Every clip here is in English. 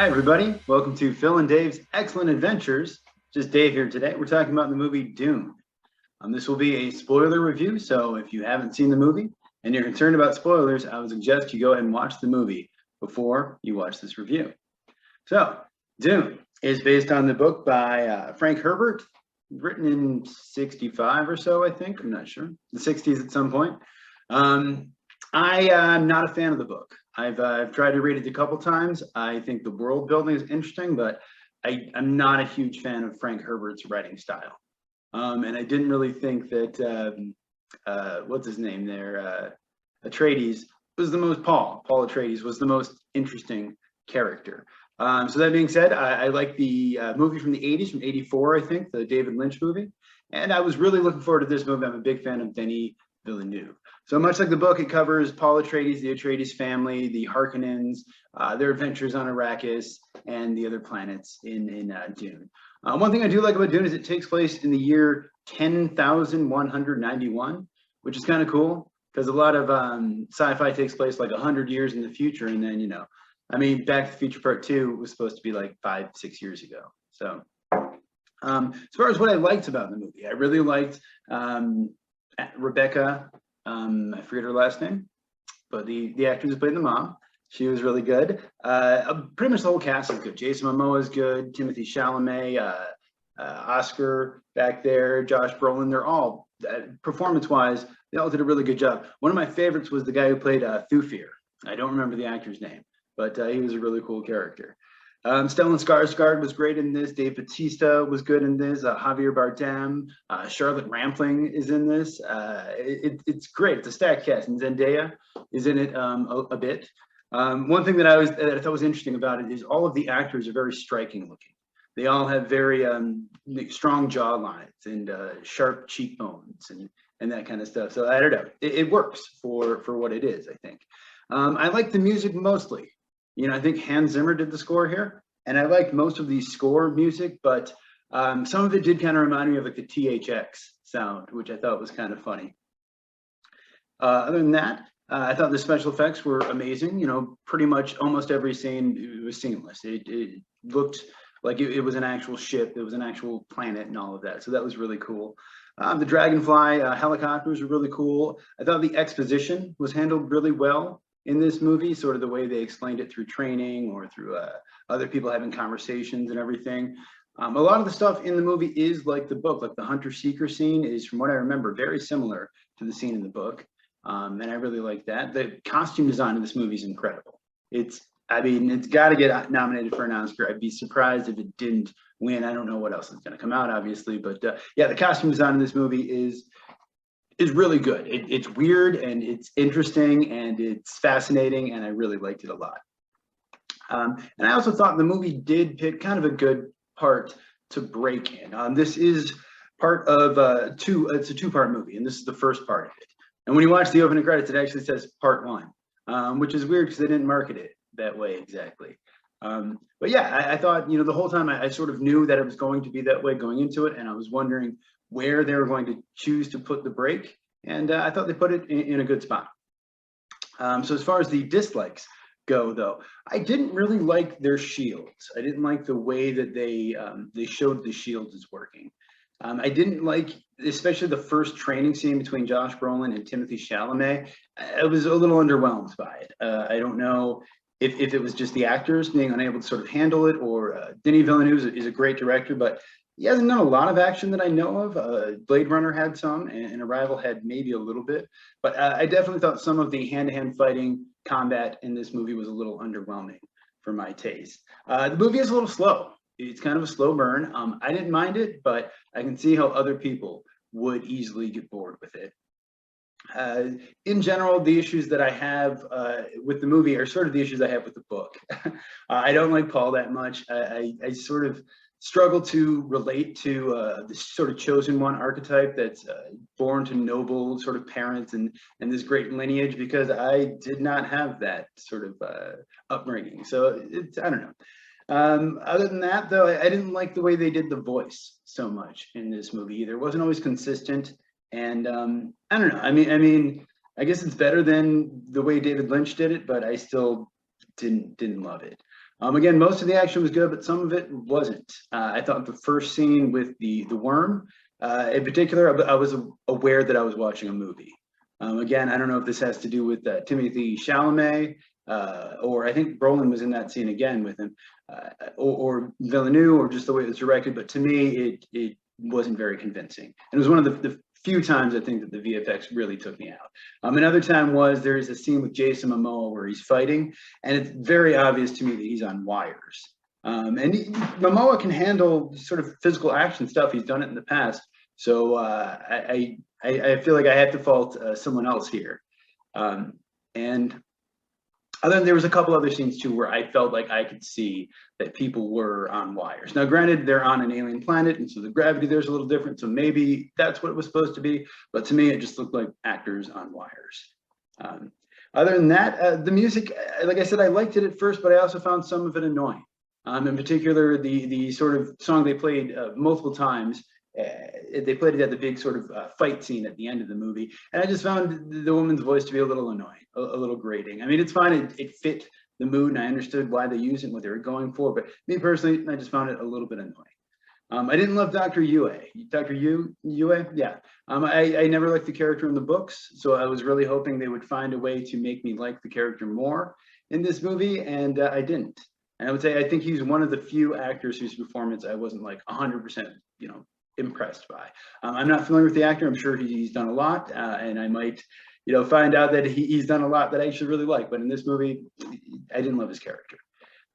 Hi, everybody. Welcome to Phil and Dave's Excellent Adventures. Just Dave here today. We're talking about the movie Dune. This will be a spoiler review, so if you haven't seen the movie and you're concerned about spoilers, I would suggest you go ahead and watch the movie before you watch this review. So, Dune is based on the book by Frank Herbert, written in 65 or so, I think. I'm not sure. The 60s at some point. I am not a fan of the book. I've tried to read it a couple times. I think the world building is interesting, but I'm not a huge fan of Frank Herbert's writing style. And I didn't really think that, what's his name there, Atreides was the most, Paul Atreides was the most interesting character. So that being said, I like the movie from the 80s, from 84, I think, the David Lynch movie. And I was really looking forward to this movie. I'm a big fan of Denis Villeneuve. So much like the book, it covers Paul Atreides, the Atreides family, the Harkonnens, their adventures on Arrakis, and the other planets in Dune. One thing I do like about Dune is it takes place in the year 10,191, which is kind of cool because a lot of sci-fi takes place like 100 years in the future, and then Back to the Future Part 2 was supposed to be like 5-6 years ago. So as far as what I liked about the movie, I really liked Rebecca. I forget her last name, but the actress who played the mom, she was really good. Pretty much the whole cast is good. Jason Momoa is good. Timothée Chalamet, Oscar back there, Josh Brolin. They're all performance-wise, they all did a really good job. One of my favorites was the guy who played Thufir. I don't remember the actor's name, but he was a really cool character. Stellan Skarsgård was great in this. Dave Bautista was good in this. Javier Bardem, Charlotte Rampling is in this. It's great. It's a stacked cast, and Zendaya is in it a bit. One thing that I thought was interesting about it is all of the actors are very striking looking. They all have very strong jaw lines and sharp cheekbones and that kind of stuff. So I don't know. It works for what it is, I think. I like the music mostly. I think Hans Zimmer did the score here, and I liked most of the score music, but some of it did kind of remind me of like the THX sound, which I thought was kind of funny. Other than that, I thought the special effects were amazing. Pretty much almost every scene it was seamless. It looked like it was an actual ship, it was an actual planet, and all of that. So that was really cool. The Dragonfly helicopters were really cool. I thought the exposition was handled really well in this movie, sort of the way they explained it through training or through other people having conversations and everything. A lot of the stuff in the movie is like the book, like the hunter-seeker scene is, from what I remember, very similar to the scene in the book. And I really like that. The costume design of this movie is incredible. It's got to get nominated for an Oscar. I'd be surprised if it didn't win. I don't know what else is going to come out, obviously, but yeah, the costume design in this movie is really good. It's weird and it's interesting and it's fascinating, and I really liked it a lot. And I also thought the movie did pick kind of a good part to break in. This is part of it's a two-part movie, and this is the first part of it. And when you watch the opening credits, it actually says part 1, which is weird because they didn't market it that way exactly. But yeah, I thought, the whole time I sort of knew that it was going to be that way going into it, and I was wondering where they were going to choose to put the break, and I thought they put it in a good spot. So as far as the dislikes go, though, I didn't really like their shields. I didn't like the way that they showed the shields as working. I didn't like, especially the first training scene between Josh Brolin and Timothée Chalamet. I was a little underwhelmed by it. I don't know if it was just the actors being unable to sort of handle it, or Denis Villeneuve is a great director, but he hasn't done a lot of action that I know of. Blade Runner had some, and Arrival had maybe a little bit, but I definitely thought some of the hand-to-hand fighting combat in this movie was a little underwhelming for my taste. The movie is a little slow. It's kind of a slow burn. I didn't mind it, but I can see how other people would easily get bored with it. In general, the issues that I have with the movie are sort of the issues I have with the book. I don't like Paul that much. I sort of struggle to relate to this sort of chosen one archetype that's born to noble sort of parents and this great lineage, because I did not have that sort of upbringing. So I don't know. Other than that, though, I didn't like the way they did the voice so much in this movie either. It wasn't always consistent, and I don't know. I mean, I guess it's better than the way David Lynch did it, but I still didn't love it. Again, most of the action was good, but some of it wasn't. I thought the first scene with the worm, in particular, I was aware that I was watching a movie. Again, I don't know if this has to do with Timothée Chalamet, or I think Brolin was in that scene again with him, or Villeneuve, or just the way it was directed. But to me, it wasn't very convincing. And it was one of the few times I think that the VFX really took me out. Another time was there is a scene with Jason Momoa where he's fighting, and it's very obvious to me that he's on wires. Momoa can handle sort of physical action stuff. He's done it in the past. So I feel like I have to fault someone else here. And other than there was a couple other scenes too where I felt like I could see that people were on wires. Now, granted, they're on an alien planet, and so the gravity there's a little different. So maybe that's what it was supposed to be. But to me, it just looked like actors on wires. Other than that, the music, like I said, I liked it at first, but I also found some of it annoying. In particular, the sort of song they played multiple times. They played it at the big sort of fight scene at the end of the movie, and I just found the woman's voice to be a little annoying, a little grating. I mean, it's fine; it fit the mood, and I understood why they used it and what they were going for. But me personally, I just found it a little bit annoying. I didn't love Dr. Yue. Dr. Yue, yeah. I never liked the character in the books, so I was really hoping they would find a way to make me like the character more in this movie, and I didn't. And I would say I think he's one of the few actors whose performance I wasn't like 100%, impressed by. I'm not familiar with the actor. I'm sure he's done a lot, and I might, find out that he's done a lot that I actually really like. But in this movie, I didn't love his character.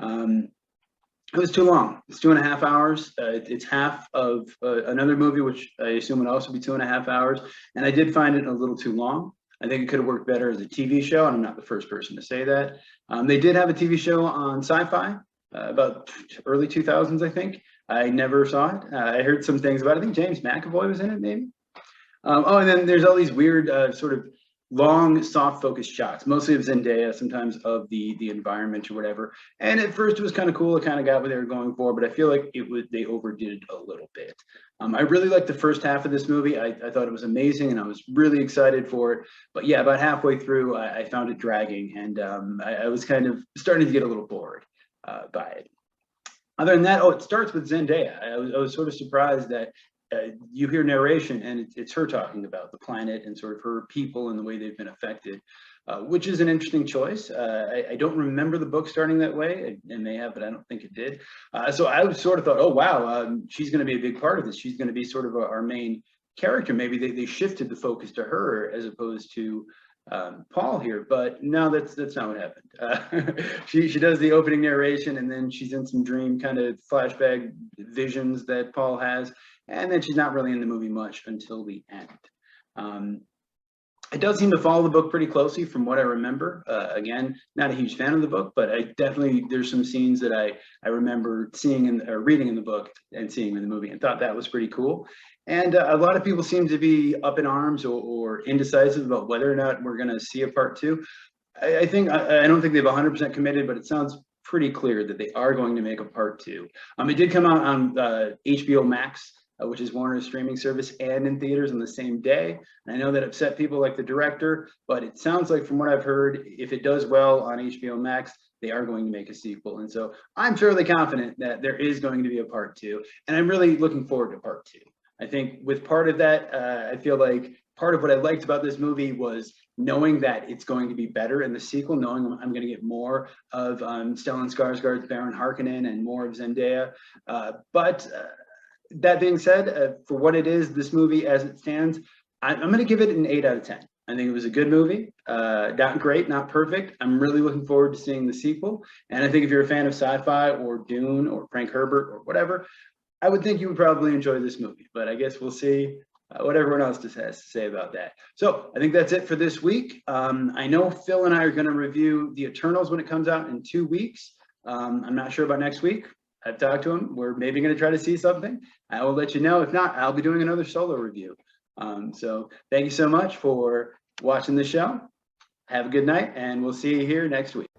It was too long. It's 2.5 hours. It's half of another movie, which I assume would also be 2.5 hours. And I did find it a little too long. I think it could have worked better as a TV show, and I'm not the first person to say that. They did have a TV show on Sci-Fi about early 2000s, I think. I never saw it. I heard some things about it. I think James McAvoy was in it, maybe. And then there's all these weird sort of long, soft focus shots, mostly of Zendaya, sometimes of the environment or whatever. And at first it was kind of cool. It kind of got what they were going for, but I feel like they overdid it a little bit. I really liked the first half of this movie. I thought it was amazing, and I was really excited for it. But yeah, about halfway through, I found it dragging, and I was kind of starting to get a little bored by it. Other than that, it starts with Zendaya. I was sort of surprised that you hear narration and it's her talking about the planet and sort of her people and the way they've been affected, which is an interesting choice. I don't remember the book starting that way. It may have, but I don't think it did. So I sort of thought, oh, wow, she's going to be a big part of this. She's going to be sort of our main character. Maybe they shifted the focus to her as opposed to Paul here, but no, that's not what happened. She does the opening narration, and then she's in some dream kind of flashback visions that Paul has, and then she's not really in the movie much until the end. It does seem to follow the book pretty closely from what I remember. Again, not a huge fan of the book, but there's some scenes that I remember seeing or reading in the book and seeing in the movie, and thought that was pretty cool. And a lot of people seem to be up in arms or indecisive about whether or not we're going to see a part 2. I don't think they've 100% committed, but it sounds pretty clear that they are going to make a part 2. It did come out on HBO Max, which is Warner's streaming service, and in theaters on the same day. And I know that upset people like the director, but it sounds like from what I've heard, if it does well on HBO Max, they are going to make a sequel. And so I'm fairly confident that there is going to be a part 2. And I'm really looking forward to part 2. I think with part of that, I feel like part of what I liked about this movie was knowing that it's going to be better in the sequel, knowing I'm going to get more of Stellan Skarsgård's Baron Harkonnen and more of Zendaya. But that being said, for what it is, this movie as it stands, I'm going to give it an 8 out of 10. I think it was a good movie, not great, not perfect. I'm really looking forward to seeing the sequel. And I think if you're a fan of sci-fi or Dune or Frank Herbert or whatever, I would think you would probably enjoy this movie, but I guess we'll see what everyone else has to say about that. So I think that's it for this week. I know Phil and I are going to review The Eternals when it comes out in 2 weeks. I'm not sure about next week. I've talked to him. We're maybe going to try to see something. I will let you know. If not, I'll be doing another solo review. So thank you so much for watching the show. Have a good night, and we'll see you here next week.